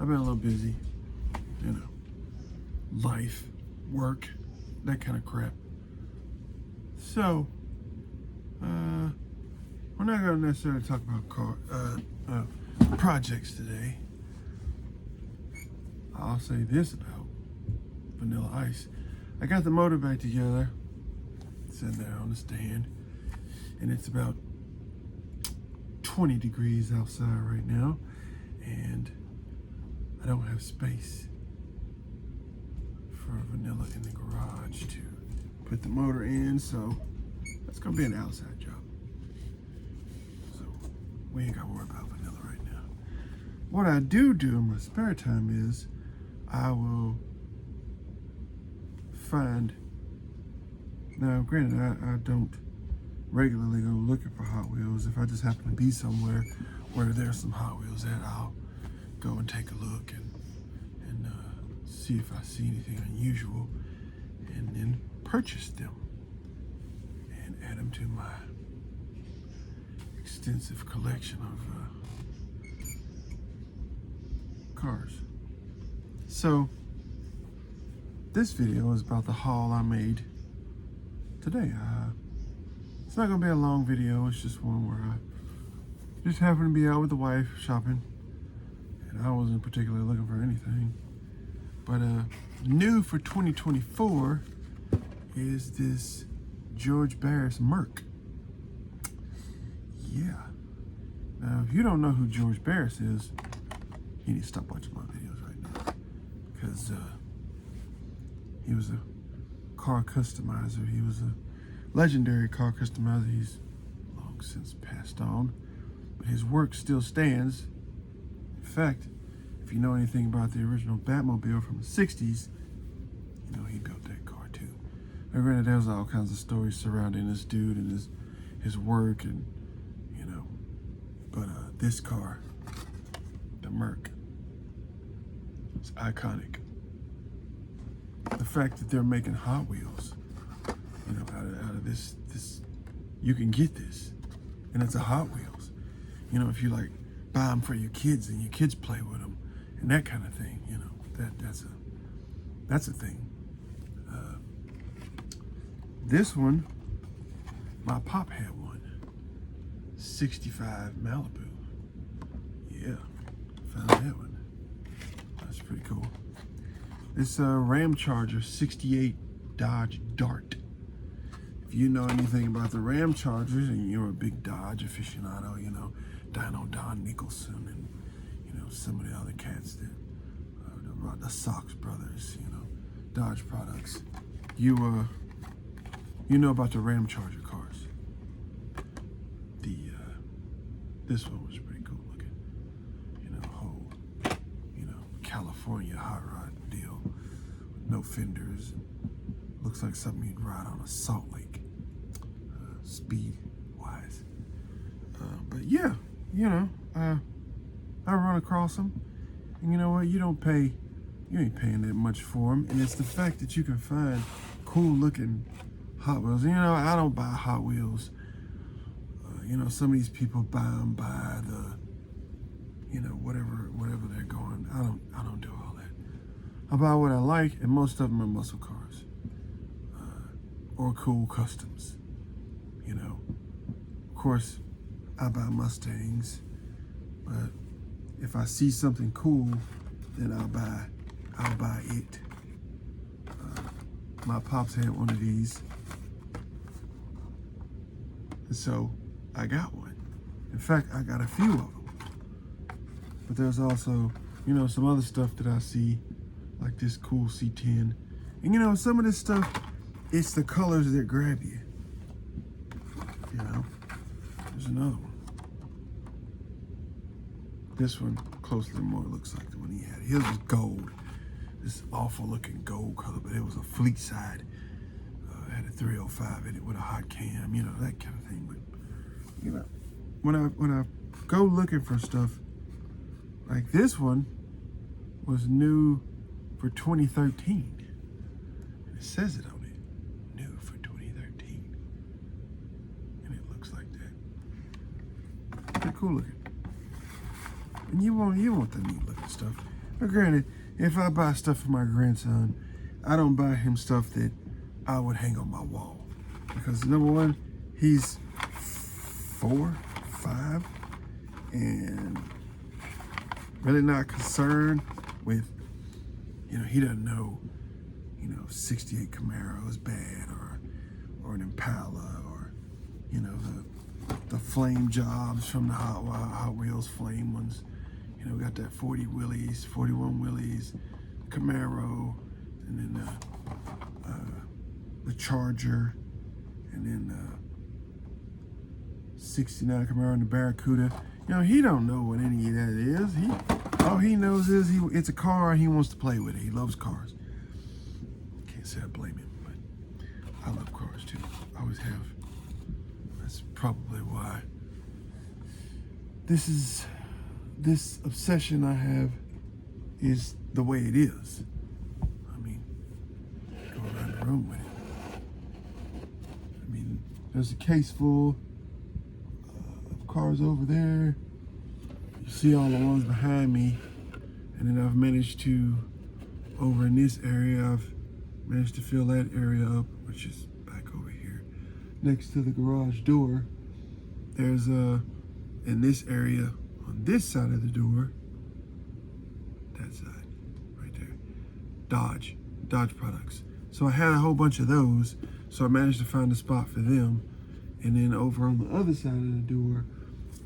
I've been a little busy, you know, life, work, that kind of crap. So, we're not going to necessarily talk about projects today. I'll say this about Vanilla Ice. I got the motor back together, sitting there on the stand, and it's about 20 degrees outside right now, and I don't have space for Vanilla in the garage to put the motor in, so that's gonna be an outside job. So we ain't gotta worry about Vanilla right now. What I do in my spare time is I will find, now granted I don't regularly go looking for Hot Wheels. If I just happen to be somewhere where there's some Hot Wheels at, I'll go and take a look and see if I see anything unusual, and then purchase them and add them to my extensive collection of cars. So this video is about the haul I made today. It's not gonna be a long video. It's just one where I just happened to be out with the wife shopping, and I wasn't particularly looking for anything. But new for 2024 is this George Barris Merc. Yeah. Now, if you don't know who George Barris is, you need to stop watching my videos right now, because he was a car customizer. He was a legendary car customizer. He's long since passed on, but his work still stands. In fact, if you know anything about the original Batmobile from the 60s, you know he built that car too. Now, granted, there's all kinds of stories surrounding this dude and his work, and you know, but this car, the Merc, it's iconic. The fact that they're making Hot Wheels, you know, out of this, you can get this, and it's a Hot Wheels. You know, if you like buy them for your kids and your kids play with them and that kind of thing, you know, that's a thing. This one, my pop had one, 65 Malibu. Yeah, found that one. That's pretty cool. This Ram Charger 68 Dodge Dart. If you know anything about the Ram Chargers and you're a big Dodge aficionado, you know, Dino Don Nicholson and, you know, some of the other cats that, the Sox brothers, you know, Dodge products, you know about the Ram Charger cars. This one was pretty cool looking. You know, whole, you know, California hot rod deal, with no fenders. Looks like something you'd ride on a Salt Lake, speed wise. But yeah, you know, I run across them, and you know what? You ain't paying that much for them, and it's the fact that you can find cool looking Hot Wheels. You know, I don't buy Hot Wheels. You know, some of these people buy them by the, you know, whatever they're going. I don't do all that. I buy what I like, and most of them are muscle cars, or cool customs. You know, of course, I buy Mustangs, but if I see something cool, then I'll buy it. My pops had one of these, and so I got one. In fact, I got a few of them. But there's also, you know, some other stuff that I see, like this cool C10. And you know, some of this stuff, it's the colors that grab you. You know, there's another one. This one closely more looks like the one he had. His was gold. This awful looking gold color, but it was a fleet side. It had a 305 in it with a hot cam, you know, that kind of thing. But you know, when I go looking for stuff, like this one was new for 2013. And it says it on it, new for 2013. And it looks like that. Pretty cool looking. And you want the neat looking stuff. Now, granted, if I buy stuff for my grandson, I don't buy him stuff that I would hang on my wall. Because number one, he's 4, 5, and really not concerned with, he doesn't know, 68 Camaro is bad, or an Impala, or, the flame jobs from the Hot Wheels flame ones. We got that 40 Willys, 41 Willys, Camaro, and then the Charger, and then 69 Camaro and the Barracuda. He don't know what any of that is. All he knows is it's a car and he wants to play with it. He loves cars. Can't say I blame him, but I love cars too. I always have. That's probably why this obsession I have is the way it is. I mean, go around the room with it. I mean, there's a case full of cars over there. You see all the ones behind me, and then I've managed to, over in this area, I've managed to fill that area up, which is back over here, next to the garage door. There's in this area, on this side of the door, that side, right there, Dodge products. So I had a whole bunch of those, so I managed to find a spot for them. And then over on the other side of the door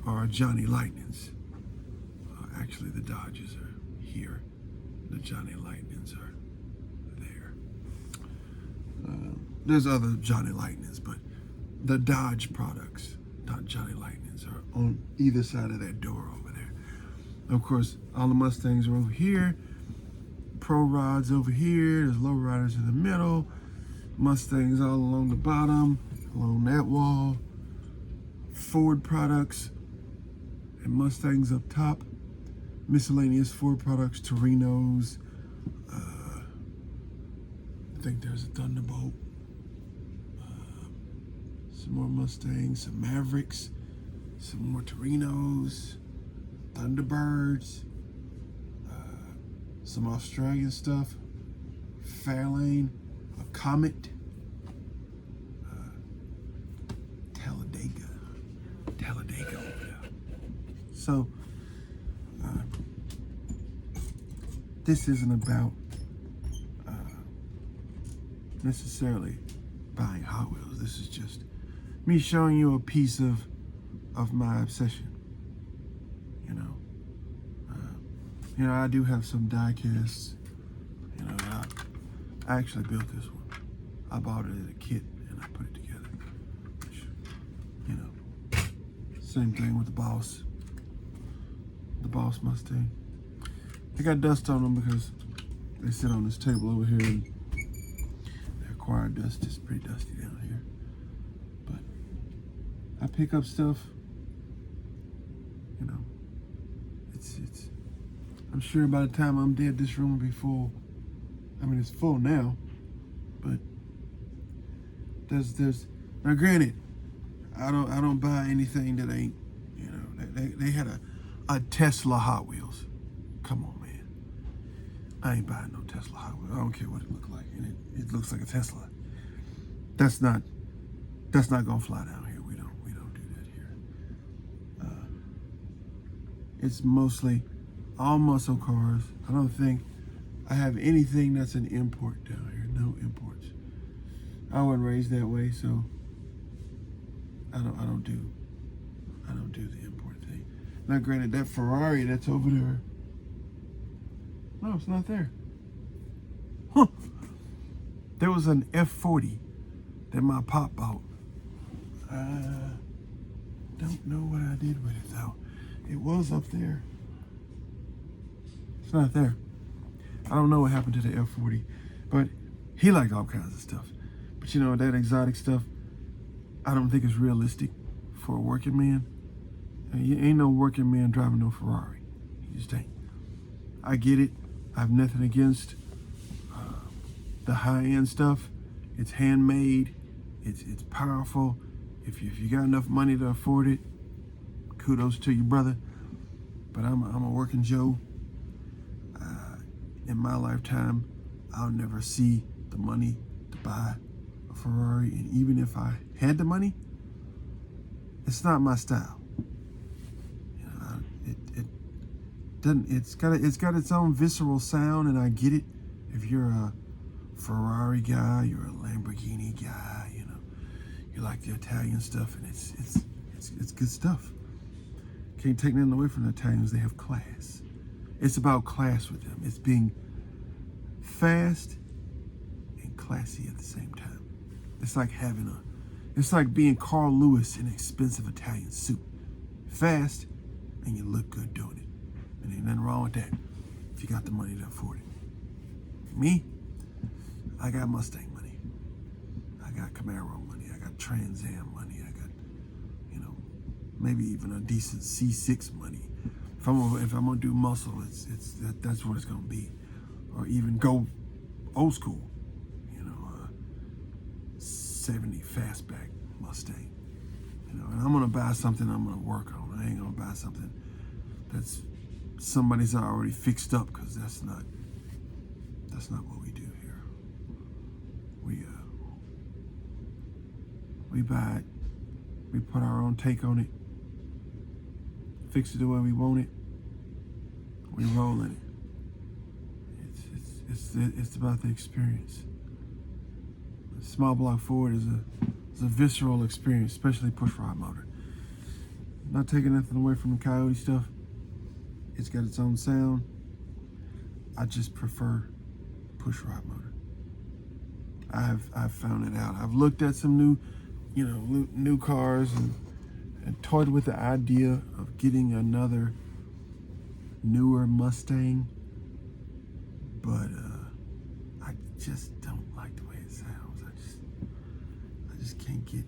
are Johnny Lightnings. Actually, the Dodges are here. The Johnny Lightnings are there. There's other Johnny Lightnings, but the Dodge products, not Johnny Lightnings, are on either side of that door over there. Of course, all the Mustangs are over here. Pro Rods over here. There's Low Riders in the middle. Mustangs all along the bottom, along that wall. Ford products and Mustangs up top. Miscellaneous Ford products, Torinos. I think there's a Thunderbolt. Some more Mustangs, some Mavericks, some more Torinos, Thunderbirds, some Australian stuff, Fairlane, a Comet, Talladega over there. So, this isn't about necessarily buying Hot Wheels. This is just me showing you a piece of my obsession. I do have some die casts. I actually built this one. I bought it as a kit and I put it together. Which, same thing with the Boss Mustang. They got dust on them because they sit on this table over here, and the acquired dust is pretty dusty down here. But I pick up stuff, it's I'm sure by the time I'm dead, this room will be full. I mean, it's full now, but there's now granted, I don't buy anything that ain't, they had a Tesla Hot Wheels. Come on, man. I ain't buying no Tesla Hot Wheels. I don't care what it looks like, and it looks like a Tesla. That's not gonna fly down here. We don't do that here. It's mostly all muscle cars. I don't think I have anything that's an import down here. No imports. I wasn't raised that way, so I don't do the import thing. Now, granted, that Ferrari that's over there, no, it's not there. Huh. There was an F40 that my pop bought. Don't know what I did with it though. It was up there. It's not there. I don't know what happened to the F40, but he liked all kinds of stuff. But that exotic stuff, I don't think is realistic for a working man. Ain't no working man driving no Ferrari. He just ain't. I get it. I have nothing against the high-end stuff. It's handmade. It's powerful. If you got enough money to afford it, kudos to you, brother. But I'm a working Joe. in my lifetime, I'll never see the money to buy a Ferrari. And even if I had the money, it's not my style. You know, it doesn't. It's got its own visceral sound, and I get it. If you're a Ferrari guy, you're a Lamborghini guy. You know, you like the Italian stuff, and it's good stuff. Can't take nothing away from the Italians. They have class. It's about class with them. It's being fast and classy at the same time. It's like being Carl Lewis in an expensive Italian suit. Fast, and you look good doing it. And ain't nothing wrong with that if you got the money to afford it. Me, I got Mustang money. I got Camaro money. I got Trans Am money. I got, maybe even a decent C6 money. If I'm gonna do muscle, that's what it's gonna be. Or even go old school, 70 fastback Mustang. And I'm gonna buy something I'm gonna work on. I ain't gonna buy something that's somebody's already fixed up, because that's not what we do here. We buy it, we put our own take on it, fix it the way we want it, we roll in it. It's about the experience. Small block Ford is a visceral experience, especially push rod motor. Not taking nothing away from the Coyote stuff. It's got its own sound. I just prefer push rod motor. I've found it out. I've looked at some new cars and toyed with the idea of getting another newer Mustang, but I just don't like the way it sounds. I just can't get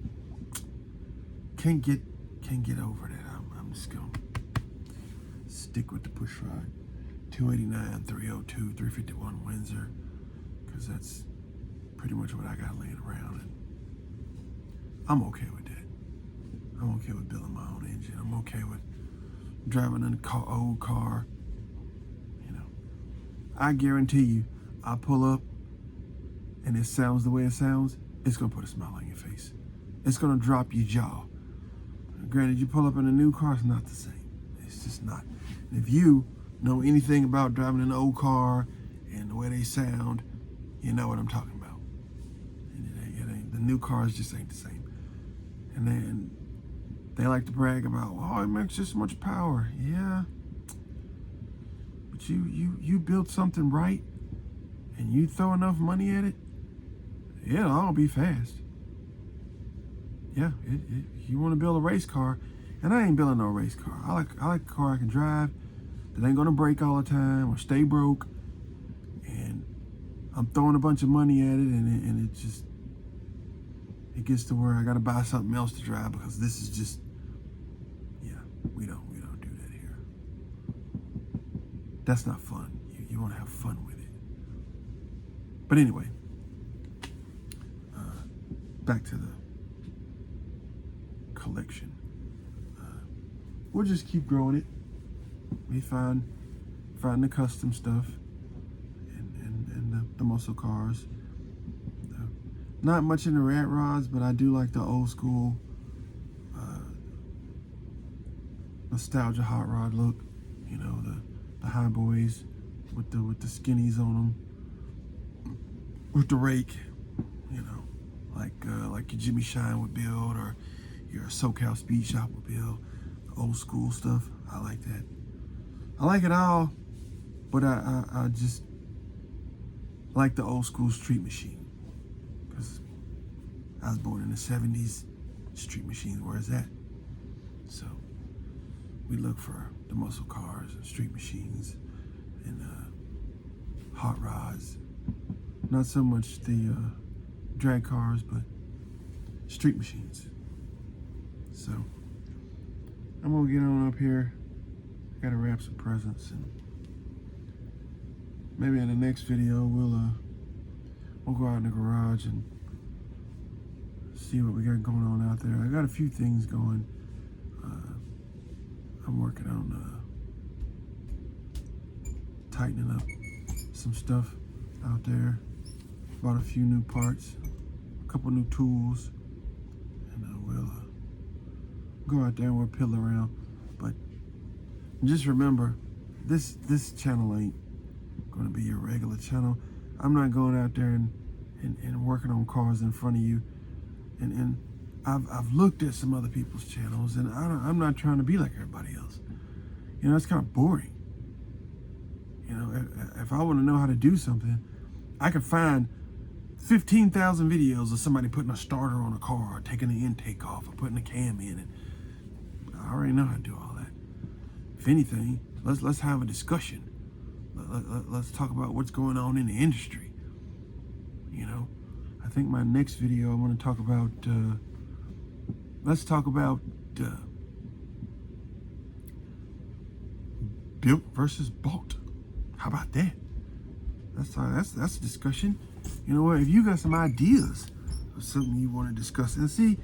over that. I'm just gonna stick with the push rod. 289, 302, 351 Windsor, because that's pretty much what I got laying around, and I'm okay with that. I'm okay with building my own engine. I'm okay with driving an old car. I guarantee you, I pull up and it sounds the way it sounds, it's gonna put a smile on your face. It's gonna drop your jaw. Granted, you pull up in a new car, it's not the same. It's just not. And if you know anything about driving an old car and the way they sound, you know what I'm talking about. And the new cars just ain't the same. And then they like to brag about, oh, it makes this much power. Yeah. But you built something right, and you throw enough money at it, it'll all be fast. Yeah, you want to build a race car, and I ain't building no race car. I like a car I can drive that ain't gonna break all the time or stay broke. And I'm throwing a bunch of money at it, and it gets to where I gotta buy something else to drive, because this is just, we don't do that here. That's not fun. You want to have fun with it. But anyway, back to the collection. We'll just keep growing it. We find the custom stuff and the muscle cars. Not much in the rat rods, but I do like the old school nostalgia hot rod look. The high boys with the skinnies on them, with the rake. Like your Jimmy Shine would build, or your SoCal Speed Shop would build. The old school stuff, I like that. I like it all, but I just like the old school street machine, because I was born in the 70s. Street machines, where is that? So we look for the muscle cars and street machines and hot rods. Not so much the drag cars, but street machines. So I'm gonna get on up here. I gotta wrap some presents, and maybe in the next video we'll go out in the garage and see what we got going on out there. I got a few things going. I'm working on tightening up some stuff out there. Bought a few new parts, a couple new tools, and we'll go out there and we'll piddle around. But just remember, this channel ain't going to be your regular channel. I'm not going out there and working on cars in front of you. And I've looked at some other people's channels, and I'm not trying to be like everybody else. You know, it's kind of boring. You know, if I want to know how to do something, I can find 15,000 videos of somebody putting a starter on a car, or taking the intake off, or putting a cam in it. I already know how to do all that. If anything, let's have a discussion. Let's talk about what's going on in the industry. You know, I think my next video I want to talk about. Let's talk about built versus bought. How about that? That's a discussion. You know what? If you got some ideas of something you want to discuss, and see,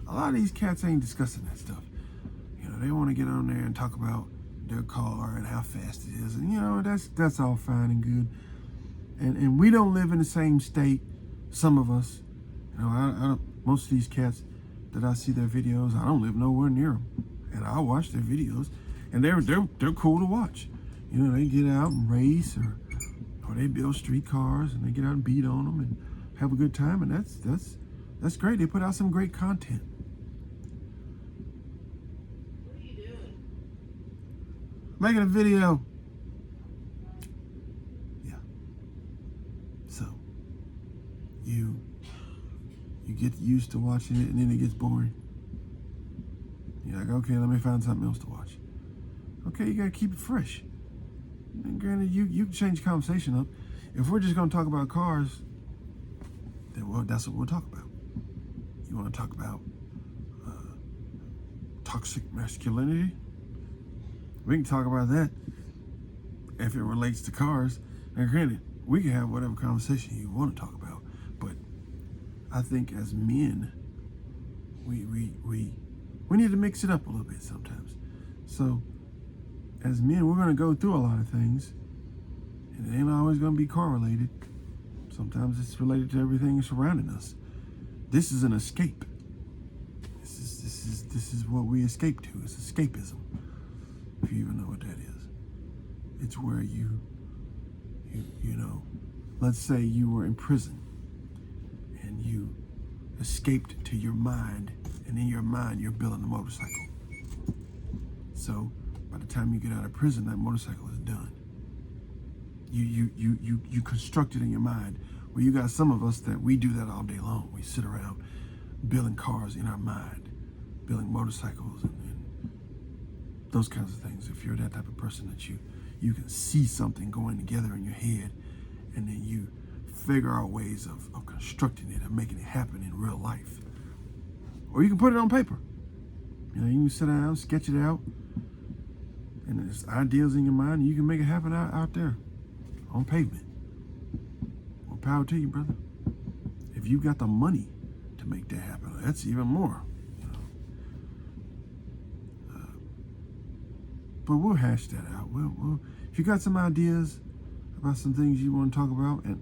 a lot of these cats ain't discussing that stuff. You know, they want to get on there and talk about their car and how fast it is, and you know that's all fine and good. And we don't live in the same state. Some of us, you know, I don't. Most of these cats that I see their videos, I don't live nowhere near them, and I watch their videos, and they're cool to watch. You know, they get out and race, or they build street cars, and they get out and beat on them and have a good time, and that's great. They put out some great content. What are you doing? Making a video. Yeah. So you get used to watching it, and then it gets boring. You're like, okay, let me find something else to watch. Okay, you gotta keep it fresh. And granted, you can change the conversation up. If we're just gonna talk about cars, then that's what we'll talk about. You wanna talk about toxic masculinity? We can talk about that if it relates to cars. And granted, we can have whatever conversation you want to talk about, but I think as men, we need to mix it up a little bit sometimes. So as men, we're going to go through a lot of things, and it ain't always going to be car related. Sometimes it's related to everything surrounding us. This is an escape. This is what we escape to. It's escapism, if you even know what that is. It's where you know, let's say you were in prison and you escaped to your mind, and in your mind you're building a motorcycle. So by the time you get out of prison, that motorcycle is done. You construct it in your mind. Well, you got some of us that we do that all day long. We sit around building cars in our mind, building motorcycles and those kinds of things. If you're that type of person that you can see something going together in your head, and then you figure out ways of constructing it and making it happen in real life. Or you can put it on paper. You know, you can sit down, sketch it out, and there's ideas in your mind, and you can make it happen out there on pavement. Well, power to you, brother. If you got the money to make that happen, that's even more. You know. But we'll hash that out. We'll, if you got some ideas about some things you want to talk about, and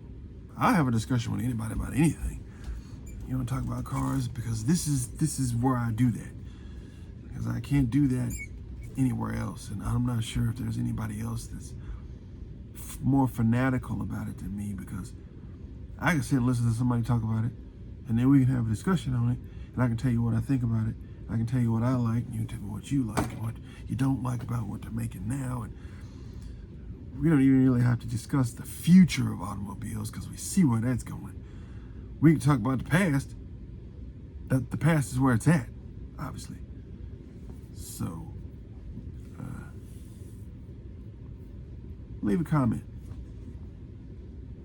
I'll have a discussion with anybody about anything. You want to talk about cars, because this is where I do that. Because I can't do that anywhere else, and I'm not sure if there's anybody else that's more fanatical about it than me, because I can sit and listen to somebody talk about it, and then we can have a discussion on it, and I can tell you what I think about it. I can tell you what I like, and you can tell me what you like and what you don't like about what they're making now. And we don't even really have to discuss the future of automobiles, because we see where that's going. We can talk about the past. That the past is where it's at, obviously. So leave a comment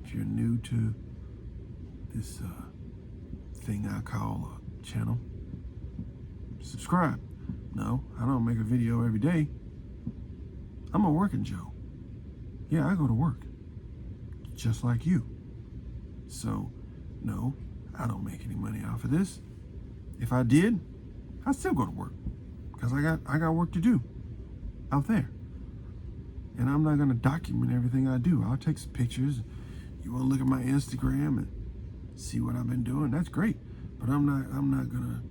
if you're new to this thing I call a channel. Subscribe. No, I don't make a video every day. I'm a working Joe. Yeah, I go to work, just like you. So, no, I don't make any money off of this. If I did, I'd still go to work, because I got work to do out there. and I'm not gonna document everything I do. I'll take some pictures. You want to look at my Instagram and see what I've been doing? That's great, but I'm not gonna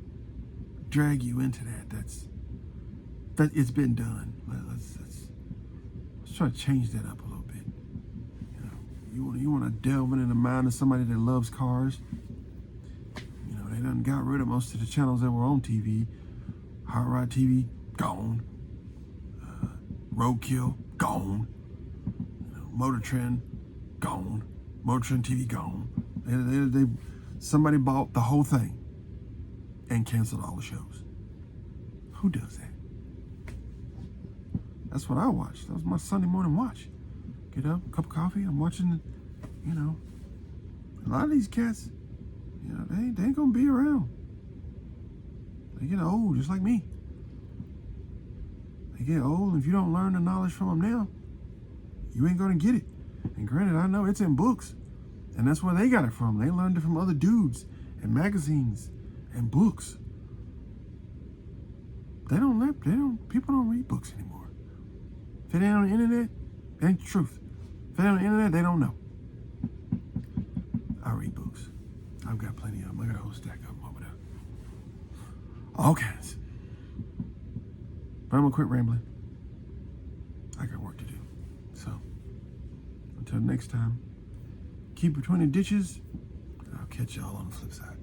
drag you into that. That it's been done. Let's try to change that up a little bit. You want to delve into the mind of somebody that loves cars. They done got rid of most of the channels that were on TV. Hot Rod TV gone. Roadkill gone. Motor Trend gone. Motor Trend TV gone. Somebody bought the whole thing and canceled all the shows. Who does that? That's what I watch. That was my Sunday morning watch. Get up, cup of coffee. I'm watching. A lot of these cats, they ain't gonna be around. They get old, just like me. They get old. If you don't learn the knowledge from them now, you ain't gonna get it. And granted, I know it's in books, and that's where they got it from. They learned it from other dudes and magazines and books. People don't read books anymore. If it ain't on the internet, it ain't the truth. If it ain't on the internet, they don't know. I read books. I've got plenty of them. I got a whole stack of them over there. All kinds. But I'm gonna quit rambling. I got work to do. So, until next time, keep between the ditches, and I'll catch y'all on the flip side.